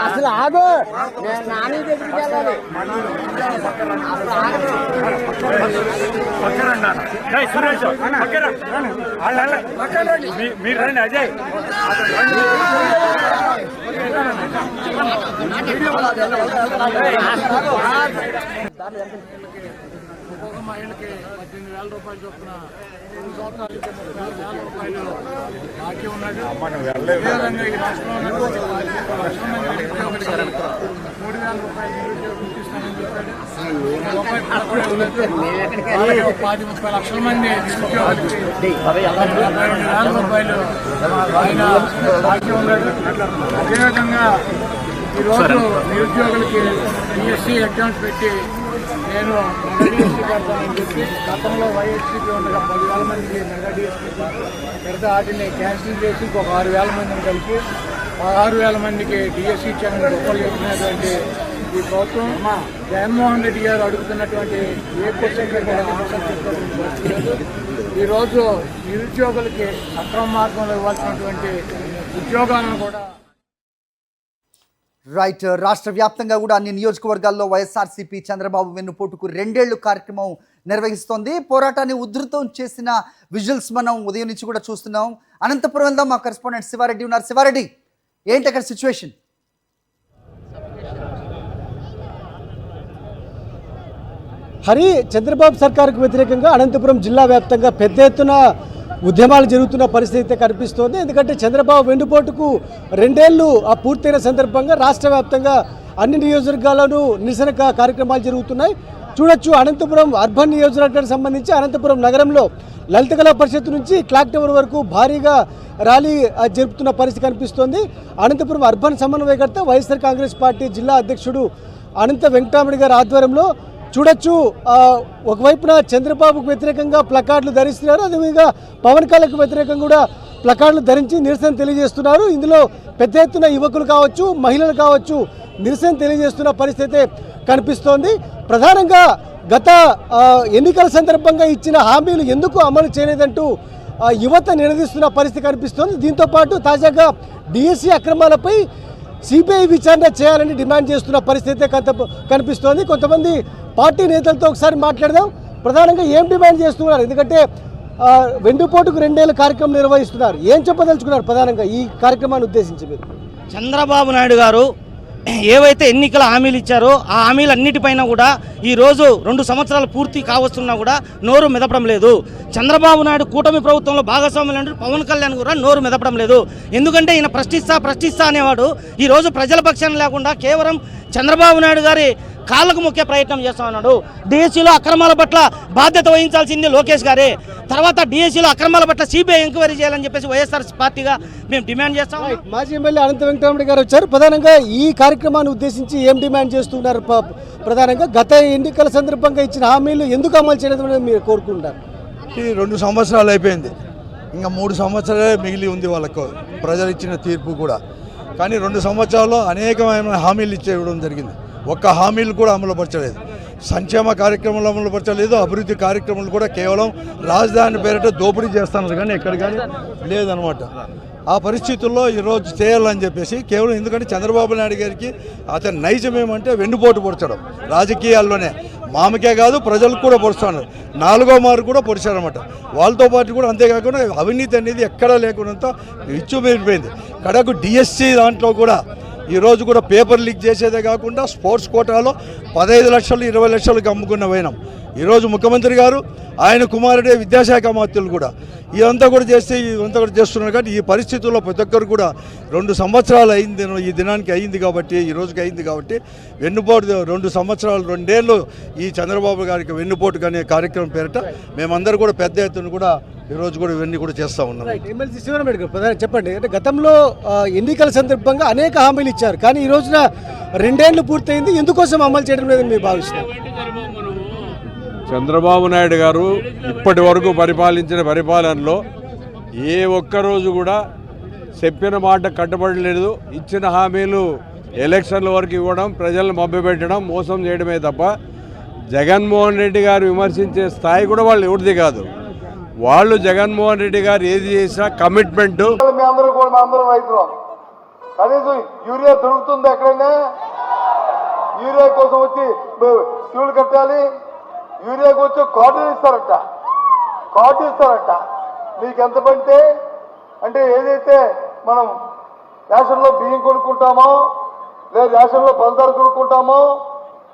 అసలు ఆగో నాని దగ్గరికి వెళ్ళాలి. మీరు రండి అజయ్. ఒక్కొక్క మహిళకి 18,000 రూపాయలు చొప్పున 2 సంవత్సరాలకి 30,000 రూపాయలు బాకీ ఉన్నది. అదేవిధంగా ఈ రాష్ట్రంలో 3,000 రూపాయలు గుర్తిస్తానని చెప్పాడు. 10-30 లక్షల మంది నిరుద్యోగులకి 52,000 రూపాయలు ఆయన బాకీ ఉన్నాడు. అదేవిధంగా ఈరోజు నిరుద్యోగులకి డిఎస్సి అకౌంట్స్ పెట్టి నేను మెగా డిఎస్సీ పెడతానని చెప్పి గతంలో వైఎస్సీపీ ఉండగా 10,000 మందికి మెగా డిఎస్సీ పెడితే వాటిని క్యాన్సిల్ చేసి ఇంకొక 6,000 మందిని కలిపి 16,000 మందికి డిఎస్సీ ఇచ్చామని గొప్పలు చెప్తున్నటువంటి ఈ ప్రభుత్వం జగన్మోహన్ రెడ్డి గారు అడుగుతున్నటువంటి ఏ క్వశ్చన్ కూడా ఆన్సర్ చెప్పలేదు. ఈరోజు నిరుద్యోగులకి అక్రమ మార్గంలో ఇవ్వాల్సినటువంటి ఉద్యోగాలను కూడా రైట్. రాష్ట్ర వ్యాప్తంగా కూడా అన్ని నియోజకవర్గాల్లో వైఎస్ఆర్సీపీ చంద్రబాబు వెన్నుపోటుకు 2 ఏళ్లు కార్యక్రమం నిర్వహిస్తోంది. పోరాటాన్ని ఉధృతం చేసిన విజువల్స్ మనం ఉదయం నుంచి కూడా చూస్తున్నాం. అనంతపురం వెళ్దాం. మా కరెస్పాండెంట్ శివారెడ్డి ఉన్నారు. శివారెడ్డి, ఏంటి అక్కడ సిచ్యువేషన్? హరి, చంద్రబాబు సర్కారుకు వ్యతిరేకంగా అనంతపురం జిల్లా వ్యాప్తంగా పెద్ద ఎత్తున ఉద్యమాలు జరుగుతున్న పరిస్థితి కనిపిస్తోంది. ఎందుకంటే చంద్రబాబు వెన్నుపోటుకు 2 ఏళ్లు పూర్తయిన సందర్భంగా రాష్ట్ర వ్యాప్తంగా అన్ని నియోజకవర్గాల్లోనూ నిరసన కార్యక్రమాలు జరుగుతున్నాయి. చూడొచ్చు, అనంతపురం అర్బన్ నియోజకవర్గానికి సంబంధించి అనంతపురం నగరంలో లలిత కళా పరిషత్ నుంచి క్లాక్ టవర్ వరకు భారీగా ర్యాలీ జరుపుతున్న పరిస్థితి కనిపిస్తోంది. అనంతపురం అర్బన్ సమన్వయకర్త వైఎస్ఆర్ కాంగ్రెస్ పార్టీ జిల్లా అధ్యక్షుడు అనంత వెంకటరామరెడ్డి గారి ఆధ్వర్యంలో చూడొచ్చు, ఒకవైపున చంద్రబాబుకు వ్యతిరేకంగా ప్లకార్డులు ధరిస్తున్నారు. అదేవిధంగా పవన్ కళ్యాణ్కు వ్యతిరేకంగా కూడా ప్లకార్డులు ధరించి నిరసన తెలియజేస్తున్నారు. ఇందులో పెద్ద ఎత్తున యువకులు కావచ్చు, మహిళలు కావచ్చు నిరసన తెలియజేస్తున్న పరిస్థితి కనిపిస్తోంది. ప్రధానంగా గత ఎన్నికల సందర్భంగా ఇచ్చిన హామీలు ఎందుకు అమలు చేయలేదంటూ యువత నిలదీస్తున్న పరిస్థితి కనిపిస్తోంది. దీంతోపాటు తాజాగా డిఎస్సి అక్రమాలపై సిబిఐ విచారణ చేయాలని డిమాండ్ చేస్తున్న పరిస్థితి కనిపిస్తోంది. కొంతమంది పార్టీ నేతలతో ఒకసారి మాట్లాడదాం. ప్రధానంగా ఏం డిమాండ్ చేస్తున్నారు? ఎందుకంటే వెన్నుపోటుకు 2 ఏళ్ల కార్యక్రమం నిర్వహిస్తున్నారు. ఏం చెప్పదలుచుకున్నారు ప్రధానంగా ఈ కార్యక్రమాన్ని ఉద్దేశించి మీరు? చంద్రబాబు నాయుడు గారు ఏవైతే ఎన్నికల హామీలు ఇచ్చారో ఆ హామీలన్నిటిపైన కూడా ఈరోజు 2 సంవత్సరాలు పూర్తి కావస్తున్నా కూడా నోరు మెదపడం లేదు. చంద్రబాబు నాయుడు కూటమి ప్రభుత్వంలో భాగస్వాములు పవన్ కళ్యాణ్ కూడా నోరు మెదపడం లేదు. ఎందుకంటే ఈయన ప్రశ్నిస్తా అనేవాడు ఈరోజు ప్రజల పక్షాన లేకుండా కేవలం చంద్రబాబు నాయుడు గారి కాళ్ళకు మొక్కే ప్రయత్నం చేస్తా ఉన్నాడు. డిఎస్సీలో అక్రమాల పట్ల బాధ్యత వహించాల్సింది లోకేష్ గారే. తర్వాత డిఎస్సీలో అక్రమాల పట్ల సిబిఐ ఎంక్వైరీ చేయాలని చెప్పేసి వైఎస్ఆర్ పార్టీగా మేము డిమాండ్ చేస్తాం. మాజీ ఎమ్మెల్యే అనంత వెంకటరామరెడ్డి గారు వచ్చారు. ప్రధానంగా ఈ కార్యక్రమాన్ని ఉద్దేశించి ఏం డిమాండ్ చేస్తున్నారు? ప్రధానంగా గత ఎన్నికల సందర్భంగా ఇచ్చిన హామీలు ఎందుకు అమలు చేయలేదని మీరు కోరుకుంటారు? ఈ 2 సంవత్సరాలు అయిపోయింది, ఇంకా 3 సంవత్సరాలే మిగిలి ఉంది వాళ్ళకు ప్రజలు ఇచ్చిన తీర్పు కూడా. కానీ 2 సంవత్సరాల్లో అనేకమైన హామీలు ఇవ్వడం జరిగింది. ఒక్క హామీలు కూడా అమలుపరచలేదు. సంక్షేమ కార్యక్రమాలు అమలుపరచలేదు. అభివృద్ధి కార్యక్రమాలు కూడా కేవలం రాజధాని పేరిట దోపిడీ చేస్తున్నారు కానీ ఎక్కడ కానీ లేదనమాట. ఆ పరిస్థితుల్లో ఈరోజు చేయాలని చెప్పేసి కేవలం ఎందుకంటే చంద్రబాబు నాయుడు గారికి అతని నైజం ఏమంటే వెన్నుపోటు పొడచడం రాజకీయాల్లోనే. మామకే కాదు ప్రజలకు కూడా పొడుస్తున్నారు. 4వ మారు కూడా పొడిచారనమాట. వాళ్ళతో పాటు కూడా అంతేకాకుండా అవినీతి అనేది ఎక్కడా లేకుండా ఇచ్చుమీరిపోయింది. కడకు డిఎస్సి దాంట్లో కూడా ఈరోజు కూడా పేపర్ లీక్ చేసేదే కాకుండా స్పోర్ట్స్ కోటాలో 15 లక్షలు 20 లక్షలకు అమ్ముకున్న పోయినాం. ఈరోజు ముఖ్యమంత్రి గారు ఆయన కుమారుడే విద్యాశాఖ మంత్రులు కూడా ఇదంతా కూడా చేస్తున్నారు. కాబట్టి ఈ పరిస్థితుల్లో ప్రతి ఒక్కరు కూడా 2 సంవత్సరాలు అయింది, ఈ దినానికి అయింది కాబట్టి, ఈ రోజుకి అయింది కాబట్టి వెన్నుపోటు 2 సంవత్సరాలు 2 ఏళ్ళు ఈ చంద్రబాబు గారికి వెన్నుపోటు అనే కార్యక్రమం పేరిట మేమందరూ కూడా పెద్ద ఎత్తున కూడా ఈరోజు కూడా ఇవన్నీ కూడా చేస్తూ ఉన్నాం. ఎమ్మెల్సీ శివరామరెడ్డి గారు ప్రధాని చెప్పండి, అంటే గతంలో ఎన్నికల సందర్భంగా అనేక హామీలు ఇచ్చారు, కానీ ఈ రోజున 2 ఏళ్ళు పూర్తయింది, ఎందుకోసం అమలు చేయడం లేదని మీరు భావిస్తున్నారు? చంద్రబాబు నాయుడు గారు ఇప్పటి వరకు పరిపాలించిన పరిపాలనలో ఏ ఒక్కరోజు కూడా చెప్పిన మాట కట్టుబడలేదు. ఇచ్చిన హామీలు ఎలక్షన్ల వరకు ఇవ్వడం, ప్రజలను మభ్యపెట్టడం, మోసం చేయడమే తప్ప జగన్మోహన్ రెడ్డి గారు విమర్శించే స్థాయి కూడా వాళ్ళు ఎవరిది కాదు. వాళ్ళు జగన్మోహన్ రెడ్డి గారు ఏది చేసినా కమిట్మెంట్. మీ అందరూ కూడా మా అందరం రైతులు కనీసం యూరియా దొరుకుతుంది ఎక్కడైనా? యూరియా కోసం వచ్చి క్యూలు కట్టాలి. యూరియాకి వచ్చి కార్డులు ఇస్తారట. మీకు ఎంత పడితే అంటే ఏదైతే మనం రేషన్లో బియ్యం కొనుక్కుంటామో, లేదా రేషన్లో పంచదార కొనుక్కుంటామో,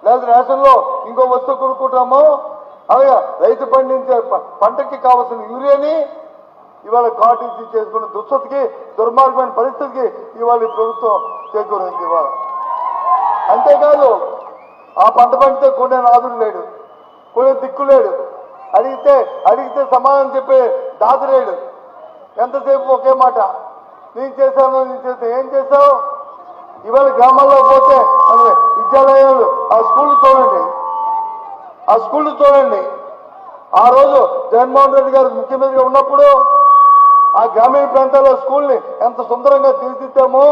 లేదా రేషన్లో ఇంకో వస్తువు కొనుక్కుంటామో, అలాగే రైతు పండించే పంటకి కావాల్సిన యూరియాని ఇవాళ కార్డు ఇచ్చి చేసుకున్న దుస్థితికి, దుర్మార్గమైన పరిస్థితికి ఇవాళ ఈ ప్రభుత్వం చేకూరింది. ఇవాళ అంతేకాదు ఆ పంట పండితే కొనే నాదుడు లేడు, కొనే దిక్కు లేడు, అడిగితే సమాధానం చెప్పే దాదు లేడు. ఎంతసేపు ఒకే మాట, నేను చేశాను. ఏం చేశావు? ఇవాళ గ్రామాల్లో పోతే విద్యాలయాలు ఆ స్కూళ్ళు చూడండి. ఆ రోజు జగన్మోహన్ రెడ్డి గారు ముఖ్యమంత్రిగా ఉన్నప్పుడు ఆ గ్రామీణ ప్రాంతాల్లో స్కూల్ని ఎంత సుందరంగా తీర్చిదిద్దామో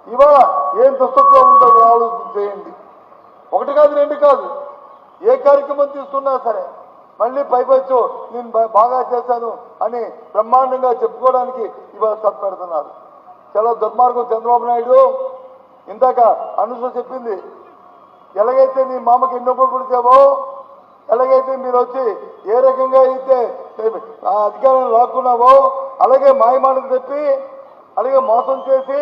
ఇవాళ ఏం దుస్థితిలో ఉందో ఆలోచన చేయండి. 1 కాదు 2 కాదు, ఏ కార్యక్రమం తీసుకున్నా సరే మళ్ళీ పైపచ్చు నేను బాగా చేశాను అని బ్రహ్మాండంగా చెప్పుకోవడానికి ఇవాళ తప్పపెడుతున్నారు. చాలా దుర్మార్గం చంద్రబాబు నాయుడు. ఇందాక అనుస చెప్పింది, ఎలాగైతే నీ మామకి ఎన్నో పొడిచావో, ఎలాగైతే మీరు వచ్చి ఏ రకంగా అయితే ఆ అధికారాన్ని లాక్కున్నావో, అలాగే మాయమాటలు చెప్పి, అలాగే మోసం చేసి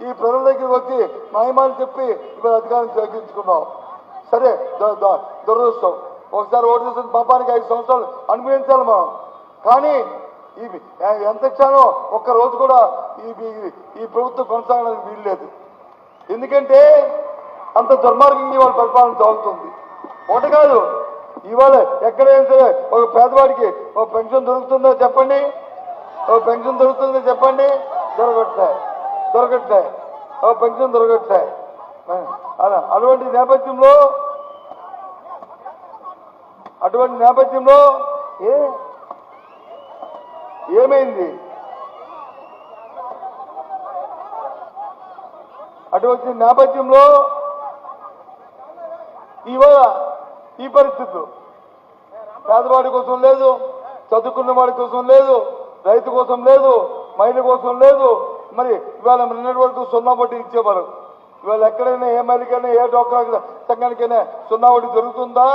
ఈ ప్రజల దగ్గరికి వచ్చి మాయమాటలు చెప్పి ఇవాళ అధికారం చేయించుకున్నావు. సరే, దురదృష్టం. ఒకసారి ఓటు చేసిన పాపానికి 5 సంవత్సరాలు అనుభవించాలి మనం. కానీ ఎంత ఇచ్చానో ఒక్కరోజు కూడా ఈ ప్రభుత్వం కొనసాగడానికి వీల్లేదు. ఎందుకంటే అంత దుర్మార్గంగా ఇవాళ పరిపాలన సాగుతుంది. 1 కాదు, ఇవాళ ఎక్కడైనా సరే ఒక పేదవాడికి ఒక పెన్షన్ దొరుకుతుందో చెప్పండి, ఒక పెన్షన్ దొరుకుతుందో చెప్పండి. దొరకట్లే ఒక పెన్షన్ దొరకట్లే. అటువంటి నేపథ్యంలో ఏమైంది? అటువంటి నేపథ్యంలో ఇవాళ ఈ పరిస్థితులు పేదవాడి కోసం లేదు, చదువుకున్న వాడి కోసం లేదు, రైతు కోసం లేదు, మహిళ కోసం లేదు. మరి ఇవాళ నిన్నటి వరకు 0 వడ్డీ ఇచ్చేవారు. ఇవాళ ఎక్కడైనా ఏ మహిళకైనా ఏ డోక్రా సంఘానికైనా 0 వడ్డీ జరుగుతుందా?